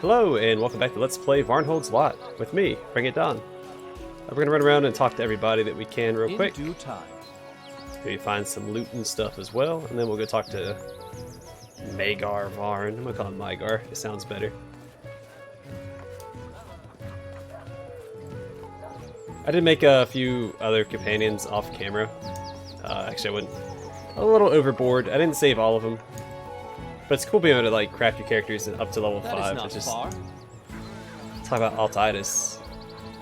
Hello, and welcome back to Let's Play Varnhold's Lot with me, Bring It Down. We're going to run around and talk to everybody that we can real quick. In due time. Maybe find some loot and stuff as well, and then we'll go talk to Magar Varn. I'm going to call him Mygar, it sounds better. I did make a few other companions off camera. Actually, I went a little overboard. I didn't save all of them. But it's cool being able to like craft your characters up to level 5. Which is far. Talk about Altitis.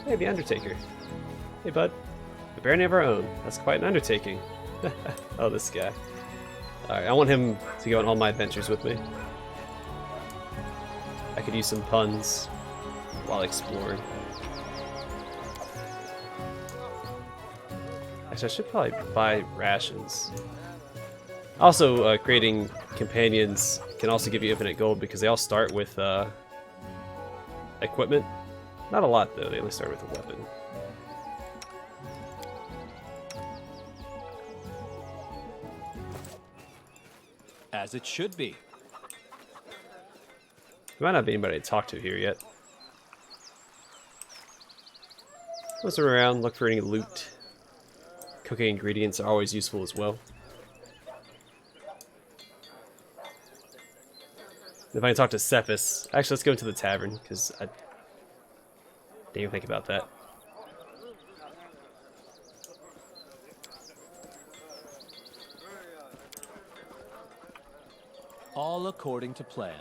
Hey, the Undertaker. Hey, bud. The Baron of our own. That's quite an undertaking. Oh, this guy. Alright, I want him to go on all my adventures with me. I could use some puns while exploring. Actually, I should probably buy rations. Also, creating companions can also give you infinite gold because they all start with equipment. Not a lot, though. They only start with a weapon. As it should be. There might not be anybody to talk to here yet. Listen around, look for any loot. Cooking ingredients are always useful as well. If I can talk to Cephas. Actually, let's go into the tavern, because I didn't even think about that. All according to plan.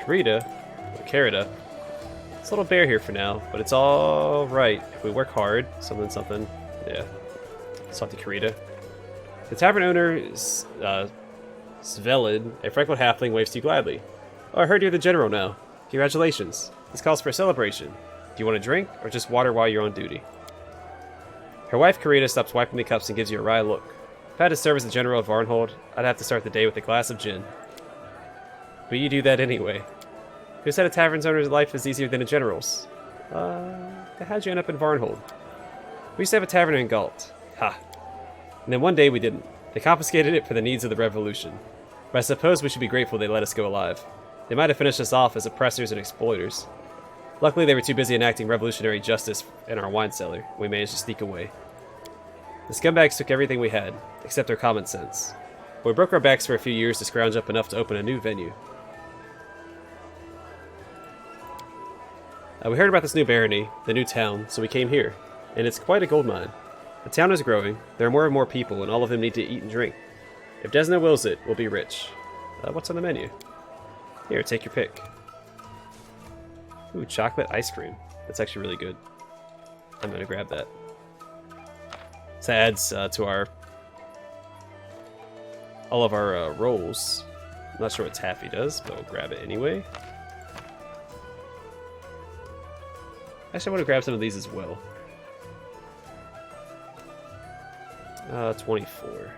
Carita. It's a little bare here for now, but it's all right if we work hard. Something. Yeah. Let's talk to Carita. The tavern owner is Svelid, a freckled halfling, waves to you gladly. Oh, I heard you're the general now. Congratulations. This calls for a celebration. Do you want a drink or just water while you're on duty? Her wife Carita stops wiping the cups and gives you a wry look. If I had to serve as the general of Varnhold, I'd have to start the day with a glass of gin. But you do that anyway. Who said a tavern's owner's life is easier than a general's? How'd you end up in Varnhold? We used to have a tavern in Galt. Ha. And then one day we didn't. They confiscated it for the needs of the revolution. But I suppose we should be grateful they let us go alive. They might have finished us off as oppressors and exploiters. Luckily they were too busy enacting revolutionary justice in our wine cellar. We managed to sneak away. The scumbags took everything we had, except our common sense. But we broke our backs for a few years to scrounge up enough to open a new venue. We heard about this new barony, the new town, so we came here. And it's quite a gold mine. The town is growing, there are more and more people, and all of them need to eat and drink. If Desna wills it, we'll be rich. What's on the menu? Here, take your pick. Ooh, chocolate ice cream. That's actually really good. I'm gonna grab that. This adds to all of our rolls. I'm not sure what Taffy does, but we'll grab it anyway. Actually, I want to grab some of these as well. 24.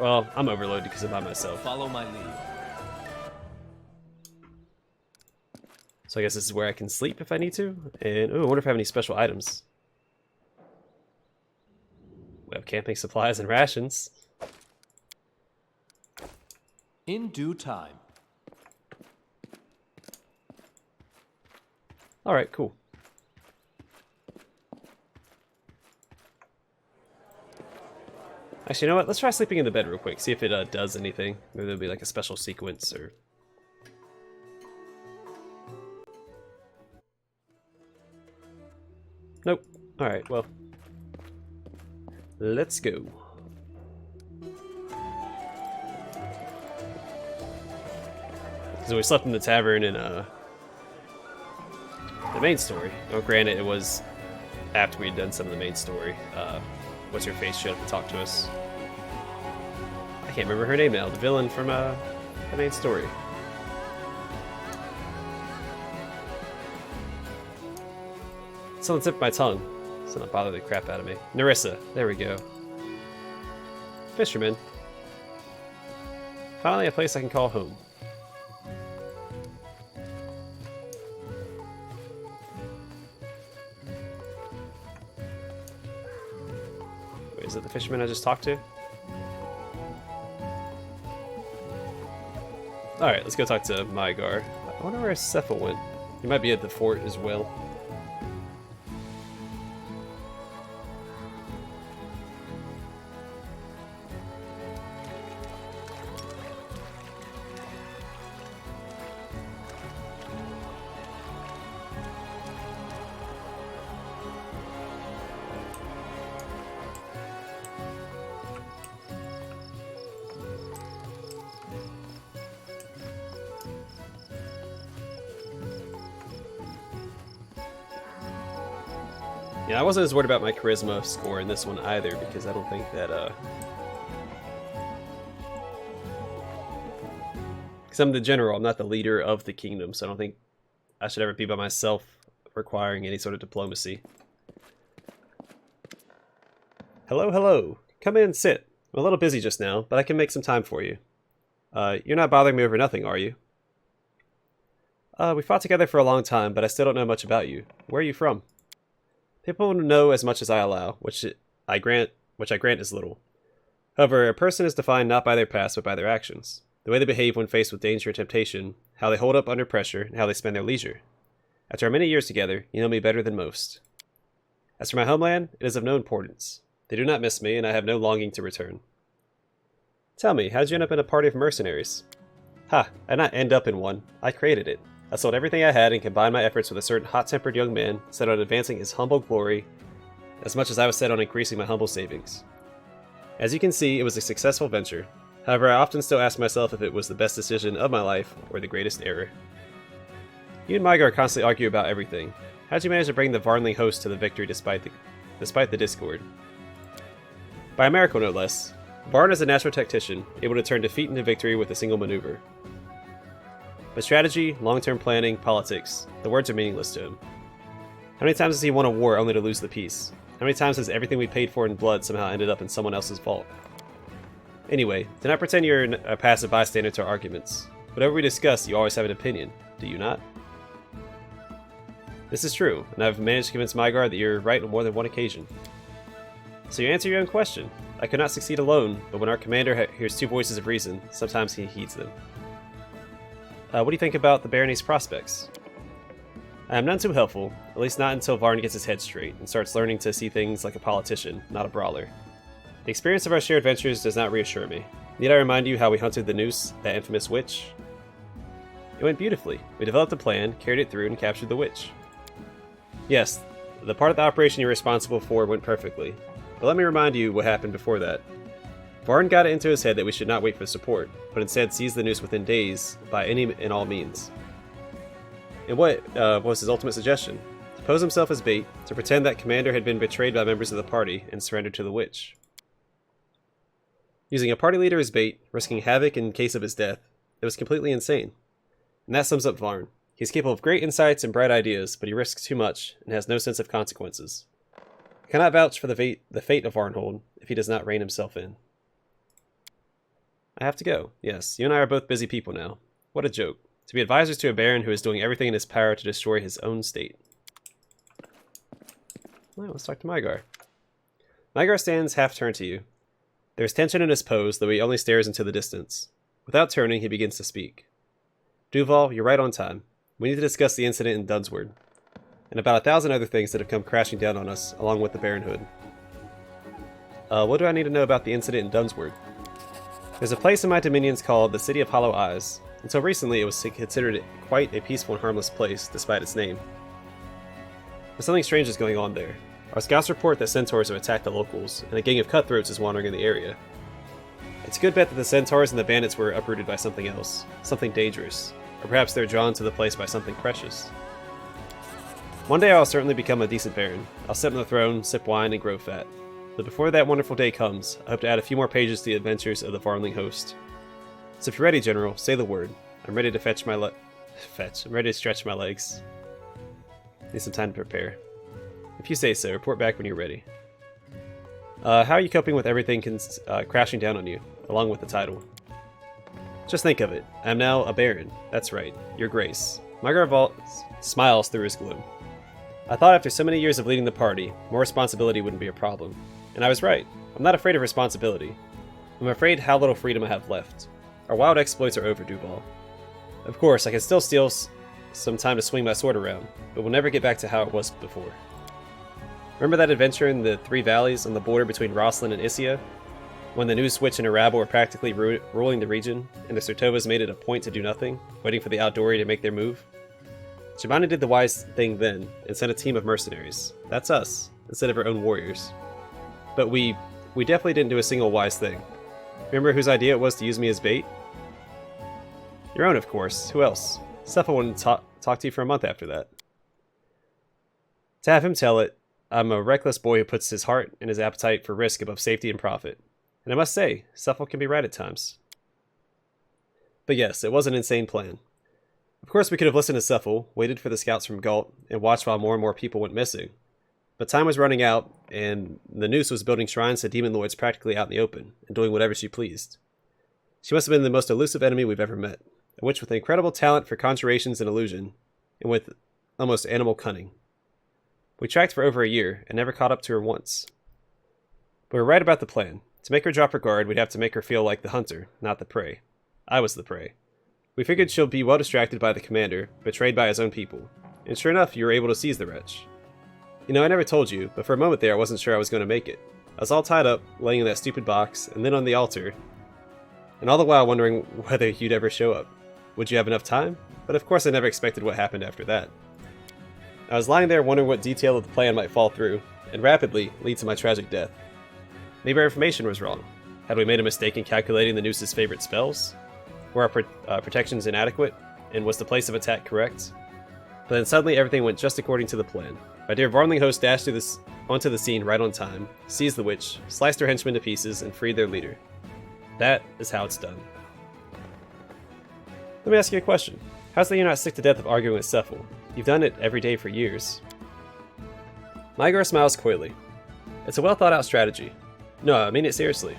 Well, I'm overloaded because I'm by myself. Follow my lead. So I guess this is where I can sleep if I need to. And, oh, I wonder if I have any special items. We have camping supplies and rations. In due time. Alright, cool. Actually, you know what? Let's try sleeping in the bed real quick. See if it does anything. Maybe there'll be like a special sequence or... Nope. Alright, well. Let's go. So we slept in the tavern in the main story. Oh, granted, it was after we'd done some of the main story. What's your face showed up to talk to us. I can't remember her name now. The villain from the main story. Someone sipped my tongue. So not bother the crap out of me. Narissa. There we go. Fisherman. Finally, a place I can call home. Is it the fisherman I just talked to? Alright, let's go talk to Mygar. I wonder where Cephal went. He might be at the fort as well. Yeah, I wasn't as worried about my charisma score in this one either, because I don't think that, because I'm the general, I'm not the leader of the kingdom, so I don't think I should ever be by myself requiring any sort of diplomacy. Hello, hello. Come in and sit. I'm a little busy just now, but I can make some time for you. You're not bothering me over nothing, are you? We fought together for a long time, but I still don't know much about you. Where are you from? People know as much as I allow, which I grant is little. However, a person is defined not by their past, but by their actions. The way they behave when faced with danger or temptation, how they hold up under pressure, and how they spend their leisure. After our many years together, you know me better than most. As for my homeland, it is of no importance. They do not miss me, and I have no longing to return. Tell me, how did you end up in a party of mercenaries? Ha, I did not end up in one. I created it. I sold everything I had and combined my efforts with a certain hot-tempered young man set on advancing his humble glory as much as I was set on increasing my humble savings. As you can see, it was a successful venture. However, I often still ask myself if it was the best decision of my life or the greatest error. You and Mygar constantly argue about everything. How did you manage to bring the Varnhold host to the victory despite the discord? By a miracle, no less. Varn is a natural tactician, able to turn defeat into victory with a single maneuver. But strategy, long-term planning, politics, the words are meaningless to him. How many times has he won a war only to lose the peace? How many times has everything we paid for in blood somehow ended up in someone else's vault? Anyway, do not pretend you're a passive bystander to our arguments. Whatever we discuss, you always have an opinion, do you not? This is true, and I've managed to convince Mygar that you're right on more than one occasion. So you answer your own question. I could not succeed alone, but when our commander hears two voices of reason, sometimes he heeds them. What do you think about the barony's prospects? I am none too helpful, at least not until Varn gets his head straight and starts learning to see things like a politician, not a brawler. The experience of our shared ventures does not reassure me. Need I remind you how we hunted the Noose, that infamous witch? It went beautifully. We developed a plan, carried it through, and captured the witch. Yes, the part of the operation you're responsible for went perfectly, but let me remind you what happened before that. Varn got it into his head that we should not wait for support, but instead seize the Noose within days, by any and all means. And what was his ultimate suggestion? To pose himself as bait, to pretend that Commander had been betrayed by members of the party and surrendered to the witch. Using a party leader as bait, risking havoc in case of his death, it was completely insane. And that sums up Varn. He's capable of great insights and bright ideas, but he risks too much and has no sense of consequences. I cannot vouch for the fate of Varnhold if he does not rein himself in. I have to go. Yes, you and I are both busy people now. What a joke. To be advisors to a baron who is doing everything in his power to destroy his own state. Well, let's talk to Mygar. Mygar stands half-turned to you. There is tension in his pose, though he only stares into the distance. Without turning, he begins to speak. Duval, you're right on time. We need to discuss the incident in Dunsword, and about 1,000 other things that have come crashing down on us, along with the Baronhood. What do I need to know about the incident in Dunsword? There's a place in my dominions called the City of Hollow Eyes. Until recently, it was considered quite a peaceful and harmless place, despite its name. But something strange is going on there. Our scouts report that centaurs have attacked the locals, and a gang of cutthroats is wandering in the area. It's a good bet that the centaurs and the bandits were uprooted by something else, something dangerous, or perhaps they're drawn to the place by something precious. One day I'll certainly become a decent baron. I'll sit on the throne, sip wine, and grow fat. But before that wonderful day comes, I hope to add a few more pages to the adventures of the Varnhold host. So if you're ready, General, say the word. I'm ready to I'm ready to stretch my legs. Need some time to prepare. If you say so, report back when you're ready. How are you coping with everything crashing down on you, along with the title? Just think of it. I'm now a baron. That's right, your grace. Mygar smiles through his gloom. I thought after so many years of leading the party, more responsibility wouldn't be a problem. And I was right. I'm not afraid of responsibility. I'm afraid how little freedom I have left. Our wild exploits are over, Duval. Of course, I can still steal some time to swing my sword around, but we'll never get back to how it was before. Remember that adventure in the Three Valleys on the border between Roslyn and Isia? When the New Switch and her rabble were practically ruling the region, and the Sertovas made it a point to do nothing, waiting for the Outdoori to make their move? Shabana did the wise thing then, and sent a team of mercenaries. That's us, instead of our own warriors. But we definitely didn't do a single wise thing. Remember whose idea it was to use me as bait? Your own, of course. Who else? Cepha wouldn't talk to you for a month after that. To have him tell it, I'm a reckless boy who puts his heart and his appetite for risk above safety and profit. And I must say, Cepha can be right at times. But yes, it was an insane plan. Of course we could have listened to Cepha, waited for the scouts from Galt, and watched while more and more people went missing. But time was running out, and the Noose was building shrines to demon lords practically out in the open, and doing whatever she pleased. She must have been the most elusive enemy we've ever met, a witch with incredible talent for conjurations and illusion, and with almost animal cunning. We tracked for over a year, and never caught up to her once. But we were right about the plan. To make her drop her guard, we'd have to make her feel like the hunter, not the prey. I was the prey. We figured she'll be well distracted by the commander, betrayed by his own people. And sure enough, you were able to seize the wretch. You know, I never told you, but for a moment there I wasn't sure I was going to make it. I was all tied up, laying in that stupid box, and then on the altar, and all the while wondering whether you'd ever show up. Would you have enough time? But of course I never expected what happened after that. I was lying there wondering what detail of the plan might fall through, and rapidly lead to my tragic death. Maybe our information was wrong. Had we made a mistake in calculating the Noose's favorite spells? Were our protections inadequate? And was the place of attack correct? But then suddenly everything went just according to the plan. My dear Varnling host dashed onto the scene right on time, seized the witch, sliced her henchmen to pieces, and freed their leader. That is how it's done. Let me ask you a question. How's that you're not sick to death of arguing with Cepha? You've done it every day for years. Mygar smiles coyly. It's a well thought out strategy. No, I mean it seriously.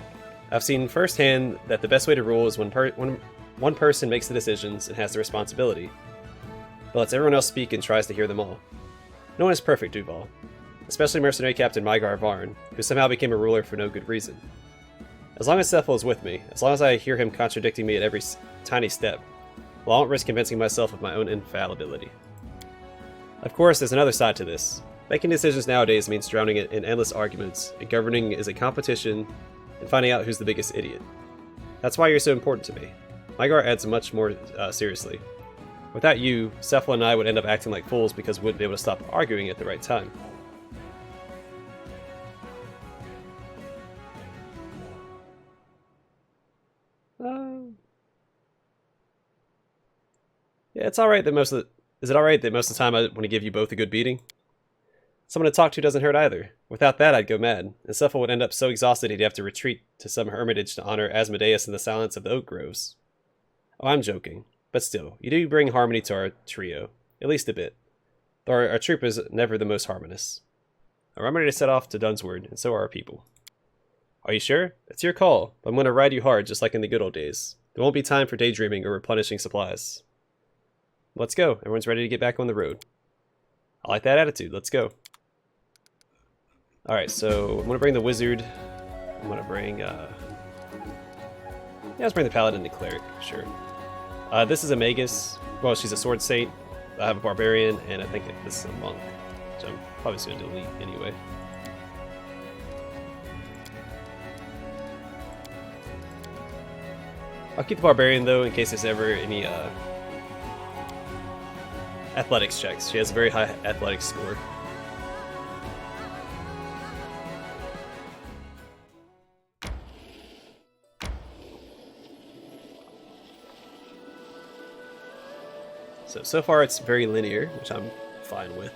I've seen firsthand that the best way to rule is when one person makes the decisions and has the responsibility, but lets everyone else speak and tries to hear them all. No one is perfect, Duval. Especially mercenary captain Mygar Varn, who somehow became a ruler for no good reason. As long as Cepha is with me, as long as I hear him contradicting me at every tiny step, well, I won't risk convincing myself of my own infallibility. Of course, there's another side to this. Making decisions nowadays means drowning it in endless arguments, and governing is a competition, and finding out who's the biggest idiot. That's why you're so important to me. Mygar adds much more seriously. Without you, Cepha and I would end up acting like fools because we wouldn't be able to stop arguing at the right time. Yeah, it's alright that most of the... Is it alright that most of the time I want to give you both a good beating? Someone to talk to doesn't hurt either. Without that, I'd go mad, and Cepha would end up so exhausted he'd have to retreat to some hermitage to honor Asmodeus in the silence of the oak groves. Oh, I'm joking. But still, you do bring harmony to our trio. At least a bit. Though our troop is never the most harmonious. I'm ready to set off to Dunsword, and so are our people. Are you sure? It's your call, but I'm going to ride you hard just like in the good old days. There won't be time for daydreaming or replenishing supplies. Let's go. Everyone's ready to get back on the road. I like that attitude. Let's go. Alright, so I'm going to bring the wizard. I'm going to bring... Yeah, let's bring the paladin and the cleric. Sure. This is a magus. Well, she's a sword saint. I have a barbarian, and I think this is a monk. So I'm probably just going to delete anyway. I'll keep the barbarian, though, in case there's ever any athletics checks. She has a very high athletics score. So far it's very linear, which I'm fine with.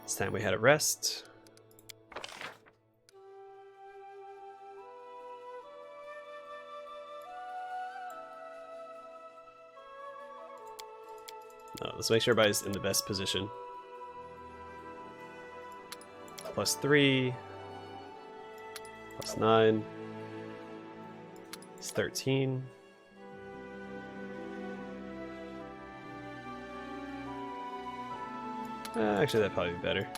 This time we had a rest. Let's make sure everybody's in the best position. +3. +9. It's 13. Actually, that'd probably be better.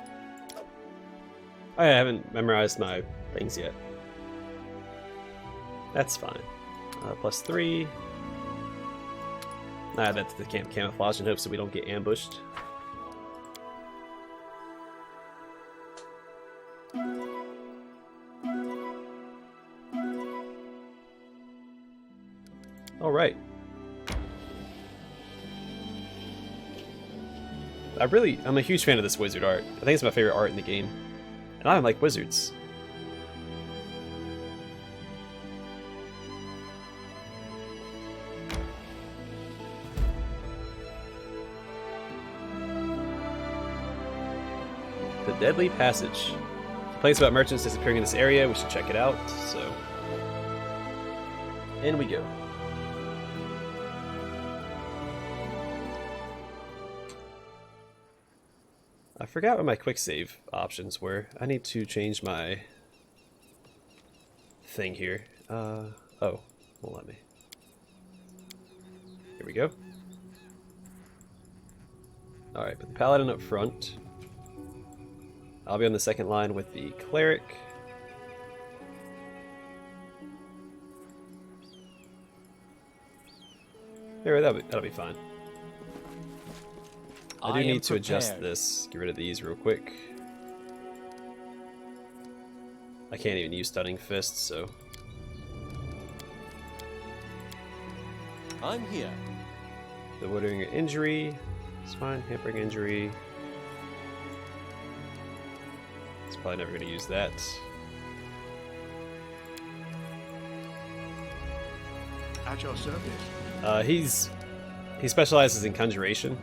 I haven't memorized my things yet. That's fine. +3. Add that to the camp camouflage in hopes that we don't get ambushed. All right. I'm a huge fan of this wizard art. I think it's my favorite art in the game. And I like wizards. The Deadly Passage. Complaints about merchants disappearing in this area. We should check it out. So, in we go. I forgot what my quick save options were. I need to change my thing here. Oh, won't let me. Here we go. Alright, put the paladin up front. I'll be on the second line with the cleric. There, that'll be fine. I do need to adjust this. Get rid of these real quick. I can't even use Stunning Fist, so... I'm here. The Withering Injury. It's fine. Hampering Injury. It's probably never going to use that. At your service. He specializes in Conjuration.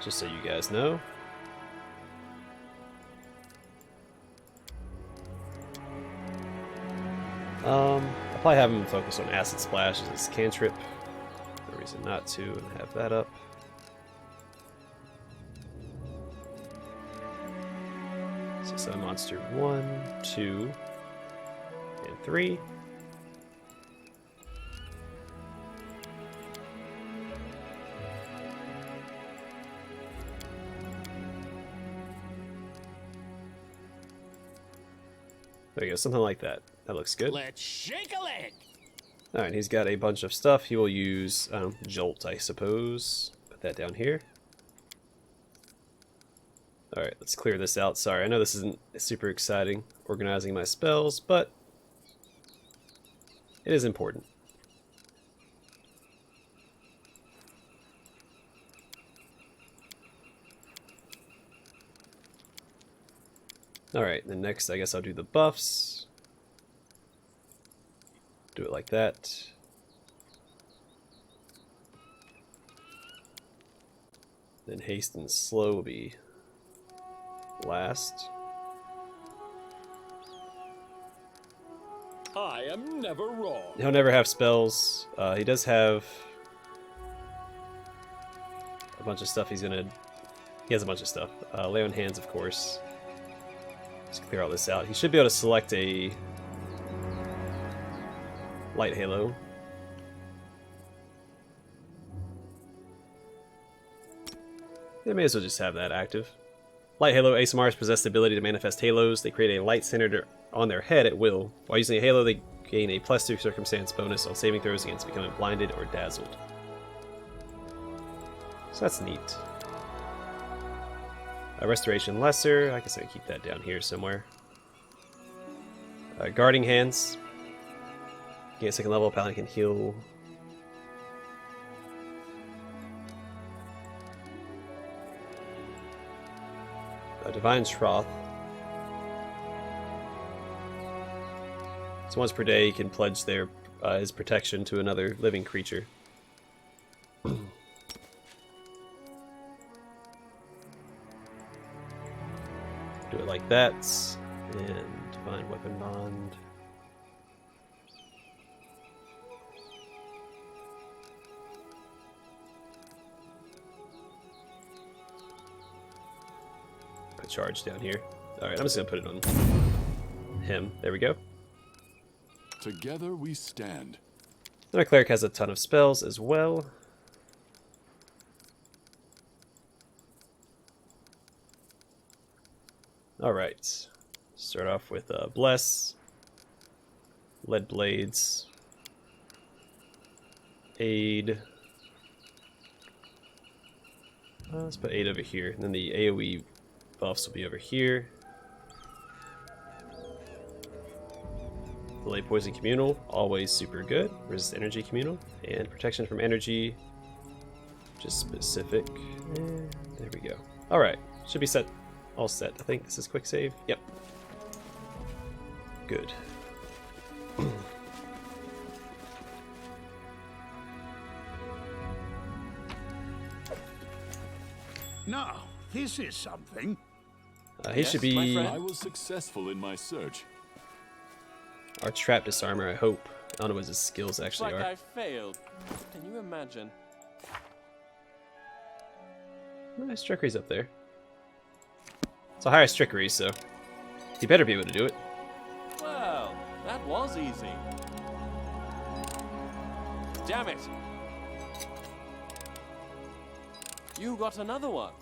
Just so you guys know. I'll probably have him focus on Acid Splash as his cantrip. No reason not to have that up. So summon monster 1, 2, and 3. There you go, something like that. That looks good. Let's shake a leg. Alright, he's got a bunch of stuff. He will use Jolt, I suppose. Put that down here. Alright, let's clear this out. Sorry, I know this isn't super exciting, organizing my spells, but it is important. Alright, then next I guess I'll do the buffs. Do it like that. Then haste and slow will be last. I am never wrong. He'll never have spells. He does have a bunch of stuff he has a bunch of stuff. Lay on hands, of course. Let's clear all this out. He should be able to select a light halo. They may as well just have that active. Light halo ASMRs possess the ability to manifest halos. They create a light centered on their head at will. While using a halo, they gain a +2 circumstance bonus on saving throws against becoming blinded or dazzled. So that's neat. Restoration Lesser, I guess I can keep that down here somewhere. Guarding Hands. Gain a second level, Paladin can heal. Divine Troth. So once per day, he can pledge his protection to another living creature. Do it like that, and Divine Weapon Bond. Put charge down here. Alright, I'm just gonna put it on him. There we go. Together we stand. Then our cleric has a ton of spells as well. Alright. Start off with Bless. Lead Blades. Aid. Let's put Aid over here. And then the AoE buffs will be over here. Delay Poison Communal, always super good. Resist Energy Communal. And Protection from Energy, just specific. And there we go. Alright, should be set. All set. I think this is quick save. Yep. Good. Now, this is something. He should be I was successful in my search. our trap disarmer, I hope. I don't know what his skills actually Like are. I failed. Can you imagine? Nice trickery's up there. It's a higher trickery, so he better be able to do it. Well, that was easy. Damn it! You got another one.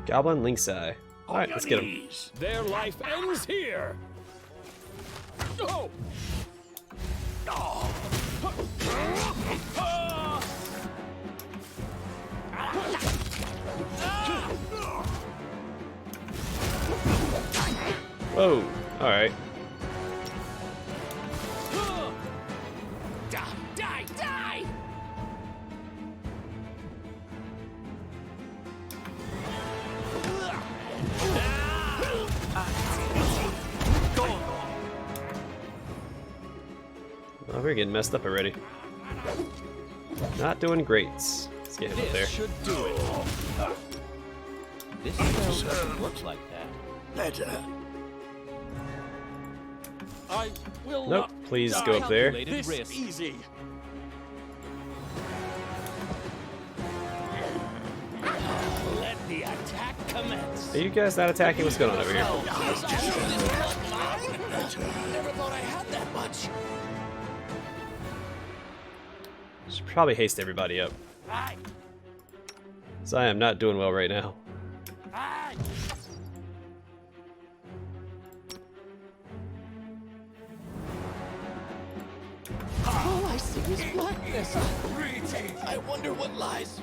Goblin Lynx Eye. Alright, let's get him. Their life ends here. Oh! Whoa, alright. Die! Die! Die! Oh, we're getting messed up already. Not doing great. Let's get him up there. This should do it. This spell doesn't work like that. Better. I will Nope, not please die. go up there. Calculated This risk. easy. Let the attack commence. Are you guys not attacking? What's going on over here? Never thought I had that much. Should probably haste everybody up. So I am not doing well right now. All I see is blackness. I wonder what lies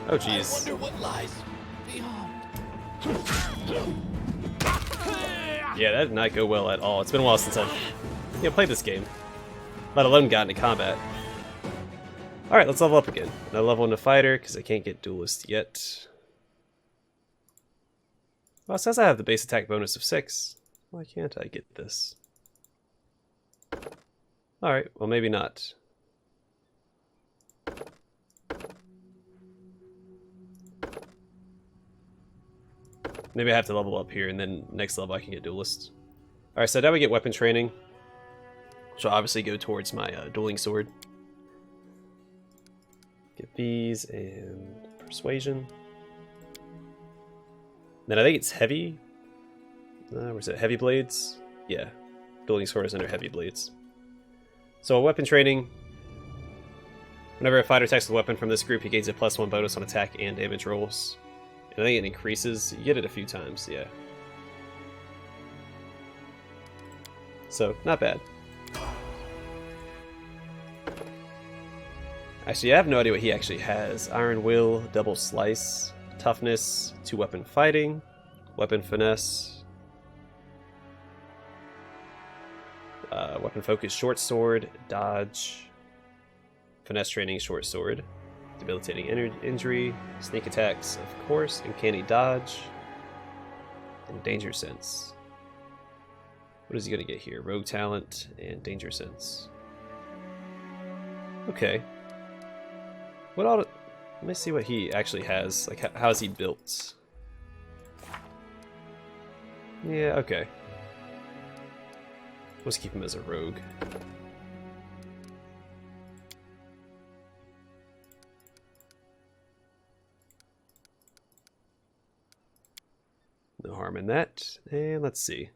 Oh jeez. wonder what lies beyond. Yeah, that did not go well at all. It's been a while since I've played this game. Let alone got into combat. Alright, let's level up again. Now level into fighter, because I can't get duelist yet. Well, it says I have the base attack bonus of 6. Why can't I get this? Alright, well maybe not. Maybe I have to level up here, and then next level I can get duelist. Alright, so now we get weapon training, which will obviously go towards my dueling sword. Get these and persuasion. Then I think it's heavy. Where's it? Heavy blades? Yeah. Dueling sword is under heavy blades. So weapon training. Whenever a fighter attacks with a weapon from this group, he gains a +1 bonus on attack and damage rolls. And I think it increases. You get it a few times, yeah. So, not bad. Actually, I have no idea what he actually has. Iron Will, Double Slice, Toughness, 2-weapon fighting, Weapon Finesse, Weapon Focus Short Sword, Dodge, Finesse Training Short Sword, Debilitating Injury, Sneak Attacks, of course, Uncanny Dodge, and Danger Sense. What is he going to get here? Rogue Talent and Danger Sense. Okay. What all? Let me see what he actually has. Like, how is he built? Yeah, okay. Let's keep him as a rogue. No harm in that. And let's see.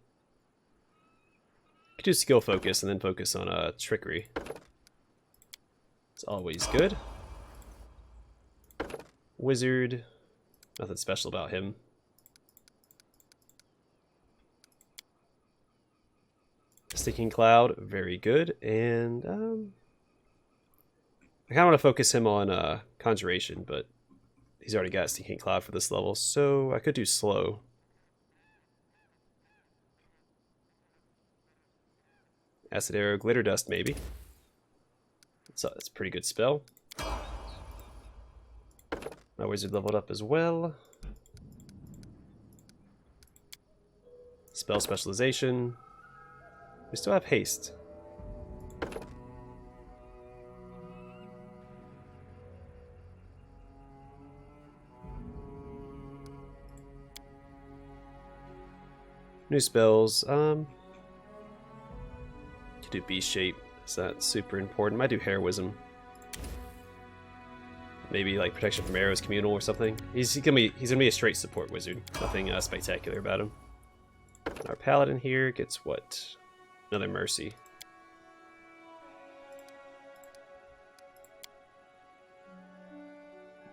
do skill focus and then focus on trickery. It's always good. Wizard, nothing special about him. Stinking Cloud, very good. And I kind of want to focus him on Conjuration, but he's already got Stinking Cloud for this level, so I could do Slow. Acid Arrow, Glitter Dust, maybe. It's a pretty good spell. My wizard leveled up as well. Spell specialization. We still have haste. New spells. To do Beast Shape. Is that super important? Might do Heroism. Maybe like Protection from Arrows, Communal or something. He's gonna be a straight support wizard. Nothing spectacular about him. Our paladin here gets what? Another Mercy.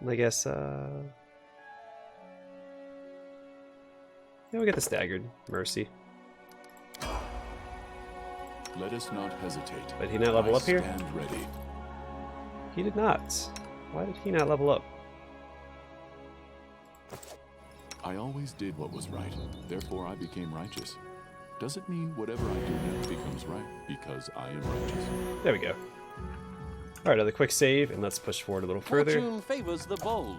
I guess yeah, we get the staggered Mercy. Let us not hesitate. But he not level up here? Stand ready. He did not. Why did he not level up? I always did what was right, therefore I became righteous. Does it mean whatever I do now becomes right because I am righteous? There we go. Alright, another quick save, and let's push forward a little further. Fortune favors the bold.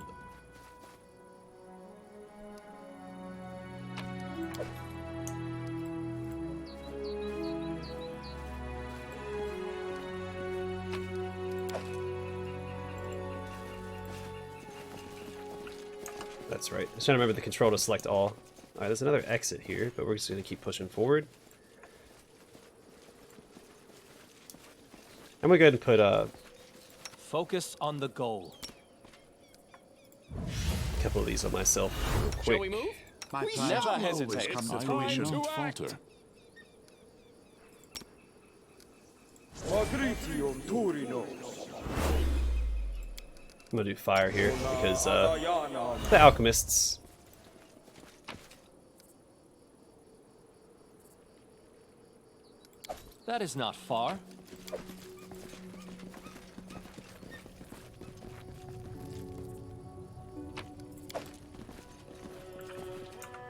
That's right. I was trying to remember the control to select all. Alright, there's another exit here, but we're just going to keep pushing forward. I'm going to go ahead and put Focus on the goal. a couple of these on myself real quick. Shall we move? My We plans never will always hesitate. come to It's I will fruition. not falter. I'm going to do fire here because the alchemists. That is not far.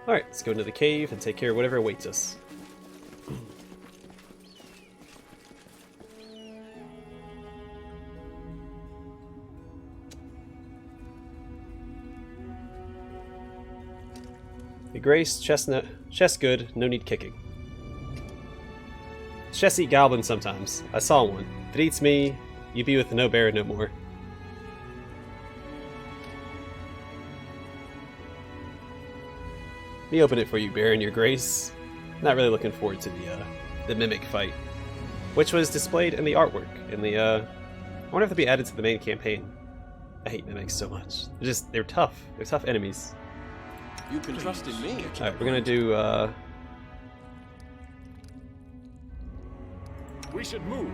Alright, let's go into the cave and take care of whatever awaits us. Yergrace, chestnut, chest good, no need kicking. Chests eat goblins sometimes. I saw one. If it eats me, you be with the no Baron no more. Let me open it for you, Baron Yergrace. Not really looking forward to the mimic fight, which was displayed in the artwork. In the I wonder if they'll be added to the main campaign. I hate mimics so much. They're tough. They're tough enemies. You can trust in me. Alright, we're gonna do We should move.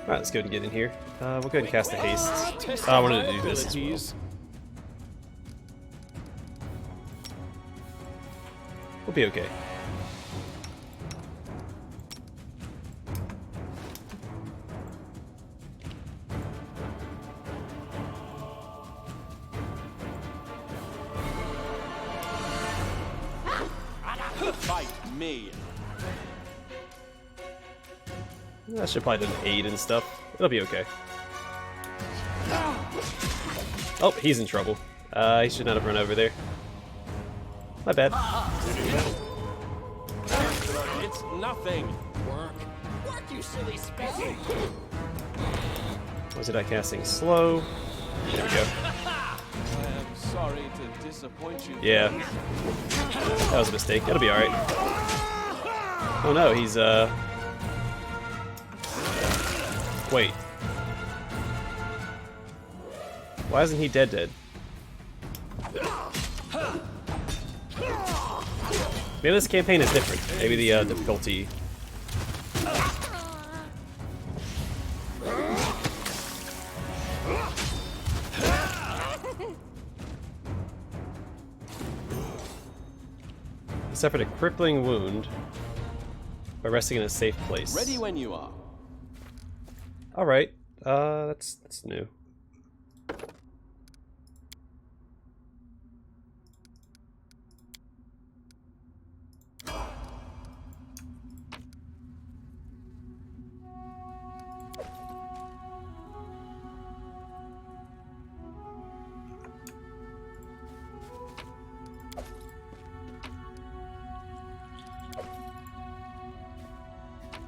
Alright, let's go ahead and get in here. We'll go ahead and cast a haste. I wanted to do this as well. We'll be okay. Fight me. That should probably do an aid and stuff. It'll be okay. Oh, he's in trouble. He should not have run over there. My bad. It's nothing. Work, you silly specky! Was it I casting slow? There we go. I am sorry to disappoint you. Yeah. That was a mistake. It'll be alright. Oh no, he's Wait. Why isn't he dead? Maybe this campaign is different. Maybe the difficulty... He suffered a crippling wound by resting in a safe place. Ready when you are. Alright, that's new.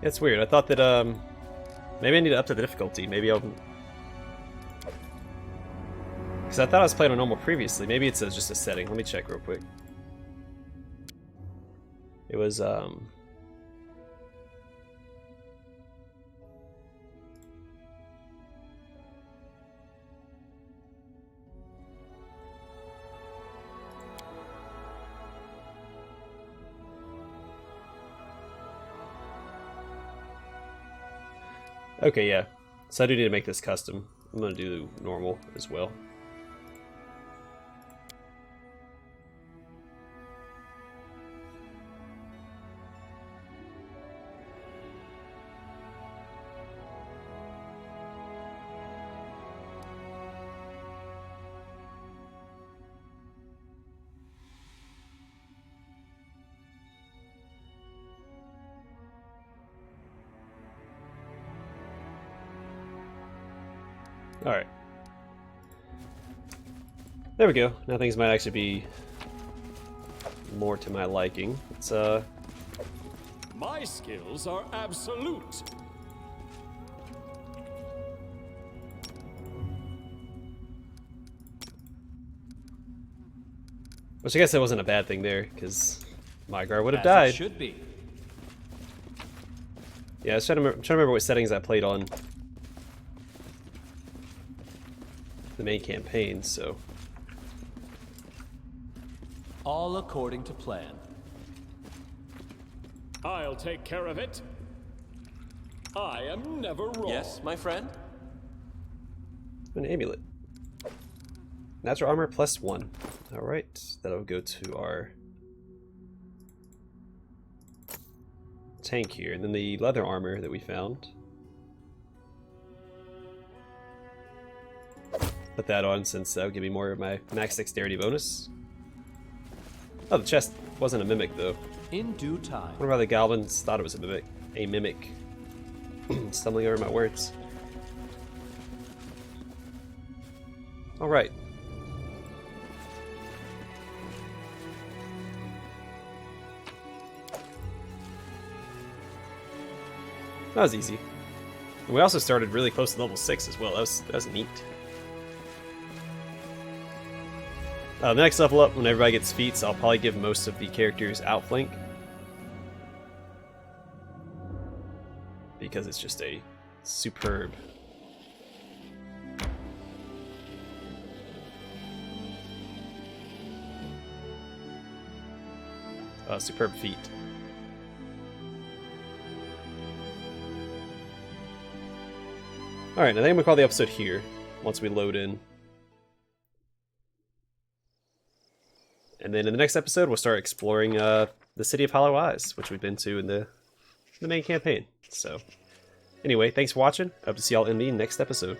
It's weird. I thought that maybe I need to up the difficulty. Maybe I'll, because I thought I was playing on normal previously. Maybe it's just a setting. Let me check real quick. It was okay, yeah. So I do need to make this custom. I'm gonna do normal as well. Alright. There we go. Now things might actually be more to my liking. It's My skills are absolute. which I guess that wasn't a bad thing there, because Mygar would have As died. it should be. Yeah, I was trying to remember what settings I played on the main campaign, so... All according to plan. I'll take care of it. I am never wrong. Yes, my friend? An amulet. Natural armor +1. Alright, that'll go to our tank here, and then the leather armor that we found. Put that on since that'll give me more of my max dexterity bonus. Oh, the chest wasn't a mimic though. In due time. I wonder why the goblins thought it was a mimic. A mimic. Stumbling over my words. Alright. That was easy. And we also started really close to level 6 as well. That was neat. The next level up, when everybody gets feats, I'll probably give most of the characters outflank. Because it's just a superb superb feat. Alright, I think I'm gonna call the episode here once we load in. And then in the next episode, we'll start exploring the city of Hollow Eyes, which we've been to in the main campaign. So, anyway, thanks for watching. Hope to see y'all in the next episode.